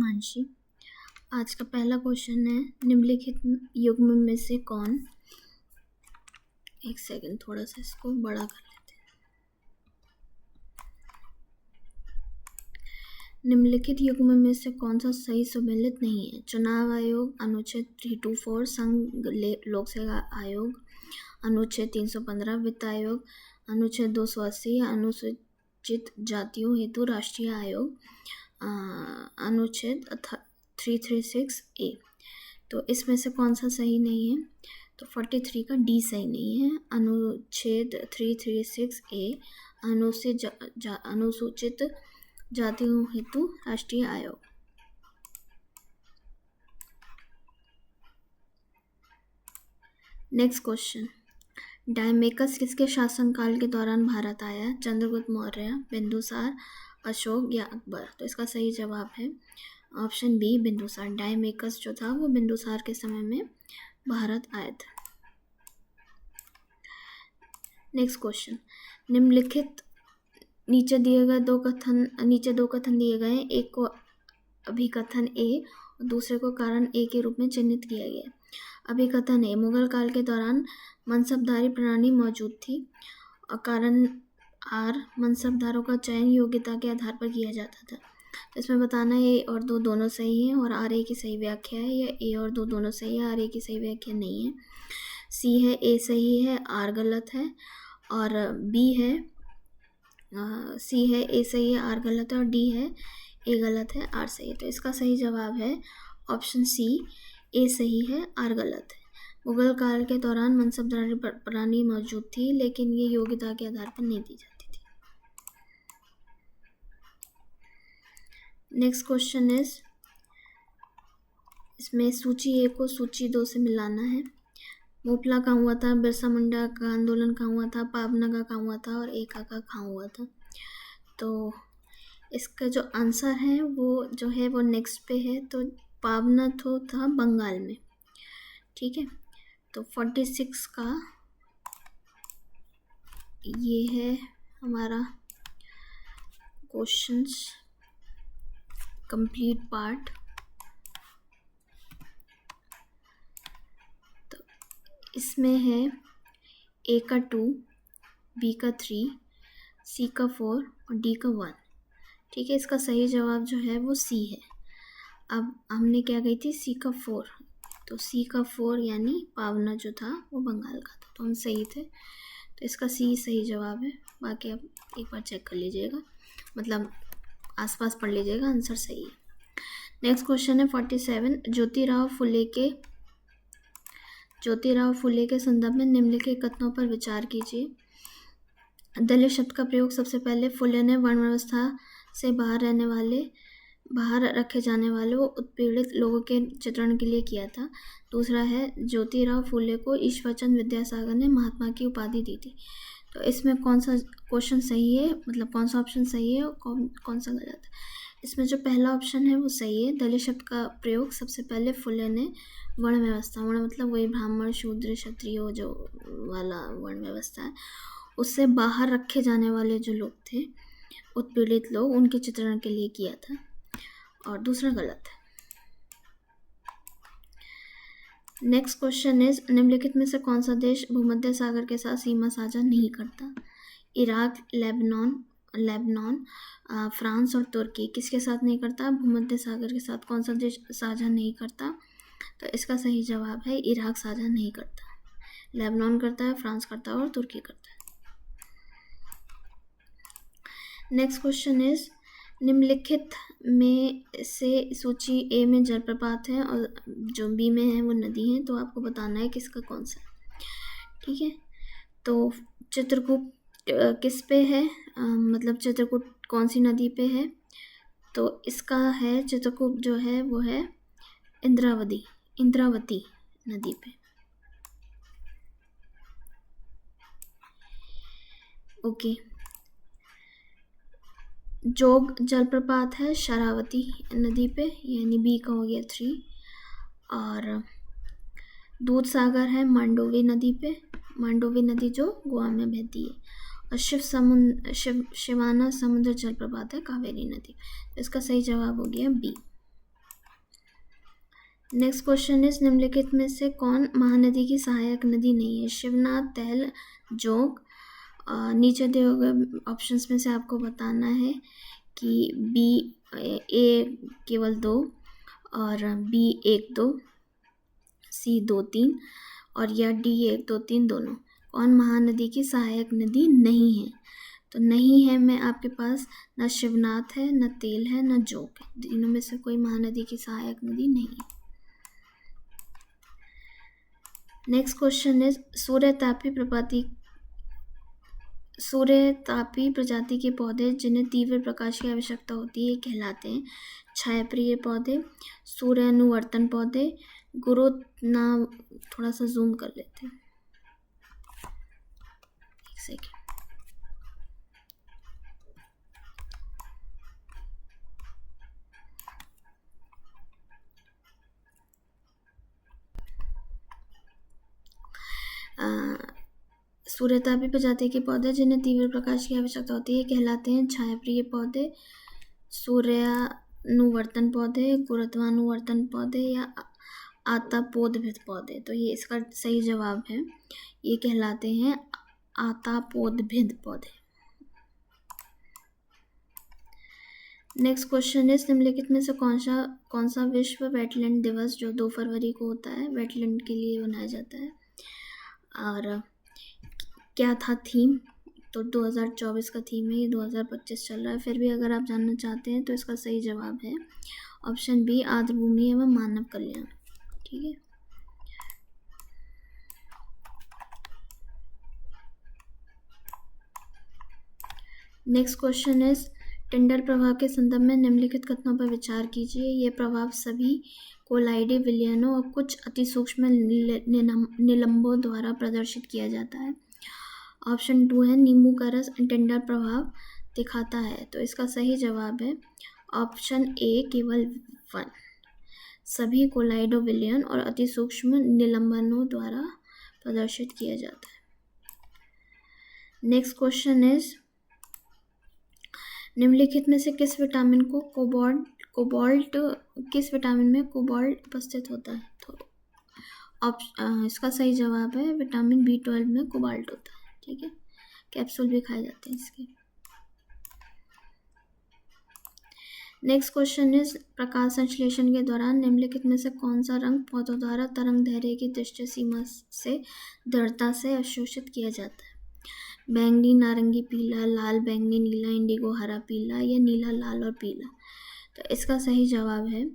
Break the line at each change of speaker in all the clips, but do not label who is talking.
हिमांशी। आज का पहला क्वेश्चन है, निम्नलिखित युग्म में से कौन, एक सेकंड थोड़ा सा इसको बड़ा कर लेते हैं। निम्नलिखित युग्म में से कौन सा सही सुमेलित नहीं है? चुनाव आयोग, अनुच्छेद 324, संघ लोक सेवा आयोग, अनुच्छेद 315, वित्त आयोग, अनुच्छेद 280, अनुसूचित जातियों हेतु राष्ट्रीय आयोग, अनुच्छेद 336A। तो इसमें से कौन सा सही नहीं है? तो 43 का डी सही नहीं है। अनुच्छेद 336A, अनुसूचित जातियों हेतु राष्ट्रीय आयोग। नेक्स्ट क्वेश्चन, डायमेकस किसके शासनकाल के दौरान भारत आया? चंद्रगुप्त मौर्य, बिंदुसार, अशोक या अकबर? तो इसका सही जवाब है ऑप्शन बी, बिंदुसार। डायमेकस जो था वो बिंदुसार के समय में भारत आया था। नेक्स्ट क्वेश्चन, निम्नलिखित नीचे दो कथन दिए गए हैं। एक को अभिकथन ए और दूसरे को कारण ए के रूप में चिन्हित किया गया है। अभिकथन ए, मुगल काल के दौरान मनसबदारी प्रणाली मौजूद थी और कारण आर, मनसबदारों का चयन योग्यता के आधार पर किया जाता था। इसमें बताना है ए और दो दोनों सही हैं और आर ए की सही व्याख्या है, या ए और दो दोनों सही है, आर ए की सही व्याख्या नहीं है। सी है, ए सही है, आर गलत है, और बी है, सी है, ए सही है, आर गलत है, और डी है, ए गलत है, आर सही है। तो इसका सही जवाब है ऑप्शन सी, ए सही है, आर गलत है। मुगल काल के दौरान मनसबदारी प्रणाली मौजूद थी, लेकिन ये योग्यता के आधार पर नहीं दी जाती थी। नेक्स्ट क्वेश्चन इज, इसमें सूची ए को सूची 2 से मिलाना है। मोपला कहाँ हुआ था? बिरसा मुंडा का आंदोलन कहाँ हुआ था? पाबना का कहाँ हुआ था? और एका का कहाँ हुआ था? तो इसका जो आंसर है वो जो है वो नेक्स्ट पे है। तो पाबना तो था बंगाल में, ठीक है। तो 46 का ये है हमारा क्वेश्चंस कंप्लीट पार्ट। तो इसमें है ए का 2, बी का 3, सी का 4 और डी का 1, ठीक है। इसका सही जवाब जो है वो सी है। अब हमने क्या कही थी? सी का 4, तो सी का 4 यानी पावना जो था वो बंगाल का था, तो हम सही थे। तो इसका सी सही जवाब है। बाकी आप एक बार चेक कर लीजिएगा, मतलब आसपास पढ़ लीजिएगा, आंसर सही है। नेक्स्ट क्वेश्चन है 47, ज्योतिराव फुले के संदर्भ में निम्नलिखित कथनों पर विचार कीजिए। दलित शब्द का प्रयोग सबसे पहले फुले ने वर्ण व्यवस्था से बाहर रखे जाने वाले वो उत्पीड़ित लोगों के चित्रण के लिए किया था। दूसरा है, ज्योतिराव फुले को ईश्वरचंद विद्यासागर ने महात्मा की उपाधि दी थी। तो इसमें कौन सा क्वेश्चन सही है, मतलब कौन सा ऑप्शन सही है और कौन सा गलत है? इसमें जो पहला ऑप्शन है वो सही है। दलित शब्द का प्रयोग सबसे पहले फुले ने वर्ण व्यवस्था, वर्ण मतलब वही ब्राह्मण, शूद्र, क्षत्रिय जो वाला वर्ण व्यवस्था है, उससे बाहर रखे जाने वाले जो लोग थे, उत्पीड़ित लोग, उनके चित्रण के लिए किया था। और दूसरा गलत है। नेक्स्ट क्वेश्चन इज, निम्नलिखित में से कौन सा देश भूमध्य सागर के साथ सीमा साझा नहीं करता? इराक, लेबनान, फ्रांस और तुर्की। किसके साथ नहीं करता? भूमध्य सागर के साथ कौन सा देश साझा नहीं करता? तो इसका सही जवाब है इराक साझा नहीं करता, लेबनान करता है, फ्रांस करता है और तुर्की करता है। नेक्स्ट क्वेश्चन इज, निम्नलिखित में से सूची ए में जलप्रपात है और जो बी में है वो नदी है, तो आपको बताना है किसका कौन सा है, ठीक है। तो चित्रकूट किस पे है, मतलब चित्रकूट कौन सी नदी पे है? तो इसका है चित्रकूट जो है वो है इंद्रावती नदी पे। ओके। जोग जलप्रपात है शरावती नदी पे, यानी बी का हो गया 3। और दूध सागर है मांडोवी नदी पे, मांडोवी नदी जो गोवा में बहती है। और शिवाना समुद्र जलप्रपात है कावेरी नदी। इसका सही जवाब हो गया बी। नेक्स्ट क्वेश्चन इज निम्नलिखित में से कौन महानदी की सहायक नदी नहीं है? शिवनाथ, तहल, जोंक। नीचे दिए गए ऑप्शंस में से आपको बताना है कि बी ए केवल 2 और बी 1 2, सी 2 3 और या डी 1 2 3 दोनों। कौन महानदी की सहायक नदी नहीं है? तो नहीं है में आपके पास न शिवनाथ है, न तेल है, न जोंक है। तीनों में से कोई महानदी की सहायक नदी नहीं है। नेक्स्ट क्वेश्चन इज सूर्यतापी प्रजाति के पौधे जिन्हें तीव्र प्रकाश की आवश्यकता होती है कहलाते हैं छायाप्रिय पौधे, सूर्यानुवर्तन पौधे, गुरुत्ना। थोड़ा सा जूम कर लेते हैं, एक सेकेंड। सूर्यतापी प्रजाति के पौधे जिन्हें तीव्र प्रकाश की आवश्यकता होती है कहलाते हैं छायाप्रिय पौधे, सूर्यानुवर्तन पौधे, गुरुत्वानुवर्तन पौधे या आतापोदभिद पौधे। तो ये इसका सही जवाब है, ये कहलाते हैं आतापोदभिद पौधे। नेक्स्ट क्वेश्चन इज निम्नलिखित में से कौन सा विश्व वेटलैंड दिवस जो 2 फरवरी को होता है वेटलैंड के लिए मनाया जाता है? और क्या था थीम? तो 2024 का थीम है, ये 2025 चल रहा है। फिर भी अगर आप जानना चाहते हैं तो इसका सही जवाब है ऑप्शन बी आर्द्रभूमि एवं मानव कल्याण। ठीक है। नेक्स्ट क्वेश्चन इज टिंडल प्रभाव के संदर्भ में निम्नलिखित कथनों पर विचार कीजिए। ये प्रभाव सभी कोलाइडे विलयनों और कुछ अति सूक्ष्म निलंबों द्वारा प्रदर्शित किया जाता है। ऑप्शन 2 है नींबू का रस टिंडल प्रभाव दिखाता है। तो इसका सही जवाब है ऑप्शन ए केवल 1, सभी कोलाइडो विलयन और अति सूक्ष्म निलंबनों द्वारा प्रदर्शित किया जाता है। नेक्स्ट क्वेश्चन इज निम्नलिखित में से किस विटामिन को कोबाल्ट किस विटामिन में कोबाल्ट उपस्थित होता है? तो इसका सही जवाब है विटामिन B12 में कोबाल्ट होता है। ठीक है, कैप्सूल भी खाए जाते हैं इसके। नेक्स्ट क्वेश्चन इज प्रकाश संश्लेषण के दौरान निम्नलिखित में से कौन सा रंग पौधों द्वारा तरंग दैर्ध्य की दृष्टि सीमा से दृढ़ता से अवशोषित किया जाता है? बैंगनी, नारंगी, पीला, लाल, बैंगनी, नीला, इंडिगो, हरा, पीला या नीला, लाल और पीला। तो इसका सही जवाब है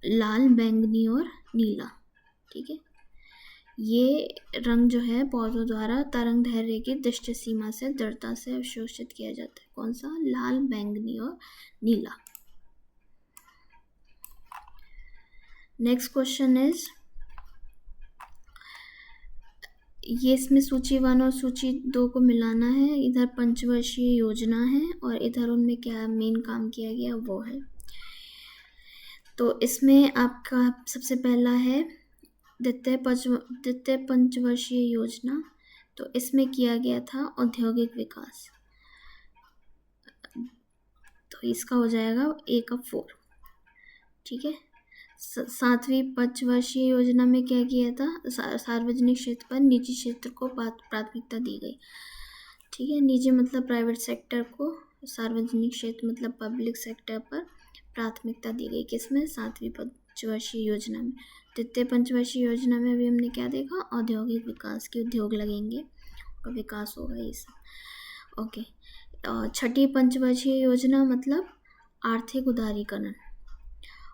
लाल, बैंगनी और नीला। ठीक है, ये रंग जो है पौधों द्वारा तरंग दैर्ध्य की दृष्टि सीमा से दृढ़ता से अवशोषित किया जाता है। कौन सा? लाल, बैंगनी और नीला। नेक्स्ट क्वेश्चन इज ये इसमें सूची 1 और सूची 2 को मिलाना है। इधर पंचवर्षीय योजना है और इधर उनमें क्या मेन काम किया गया वो है। तो इसमें आपका सबसे पहला है द्वितीय पंचवर्षीय योजना। तो इसमें किया गया था औद्योगिक विकास। तो इसका हो जाएगा 1 का 4। ठीक है। 7वीं पंचवर्षीय योजना में क्या किया था? सार्वजनिक क्षेत्र पर निजी क्षेत्र को प्राथमिकता दी गई। ठीक है, निजी मतलब प्राइवेट सेक्टर को, सार्वजनिक क्षेत्र मतलब पब्लिक सेक्टर पर प्राथमिकता दी गई। किसमें? 7वीं पंचवर्षीय योजना में। द्वितीय पंचवर्षीय योजना में अभी हमने क्या देखा? औद्योगिक विकास के उद्योग लगेंगे और विकास होगा ये सब। ओके, 6ठी पंचवर्षीय योजना मतलब आर्थिक उदारीकरण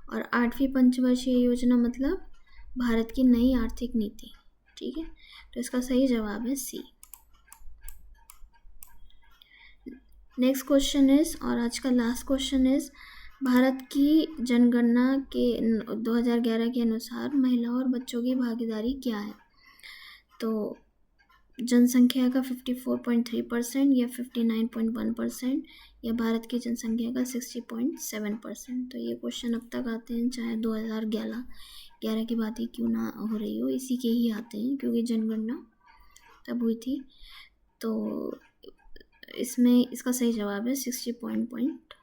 और 8वीं पंचवर्षीय योजना मतलब भारत की नई आर्थिक नीति। ठीक है, तो इसका सही जवाब है सी। नेक्स्ट क्वेश्चन इज और आज का लास्ट क्वेश्चन इज भारत की जनगणना के 2011 के अनुसार महिलाओं और बच्चों की भागीदारी क्या है? तो जनसंख्या का 54.3% या 59.1% या भारत की जनसंख्या का 60.7%। तो ये क्वेश्चन अब तक आते हैं, चाहे 2011 की बात ही क्यों ना हो रही हो, इसी के ही आते हैं क्योंकि जनगणना तब हुई थी। तो इसमें इसका सही जवाब है 67.7%।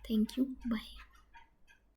Thank you, bye.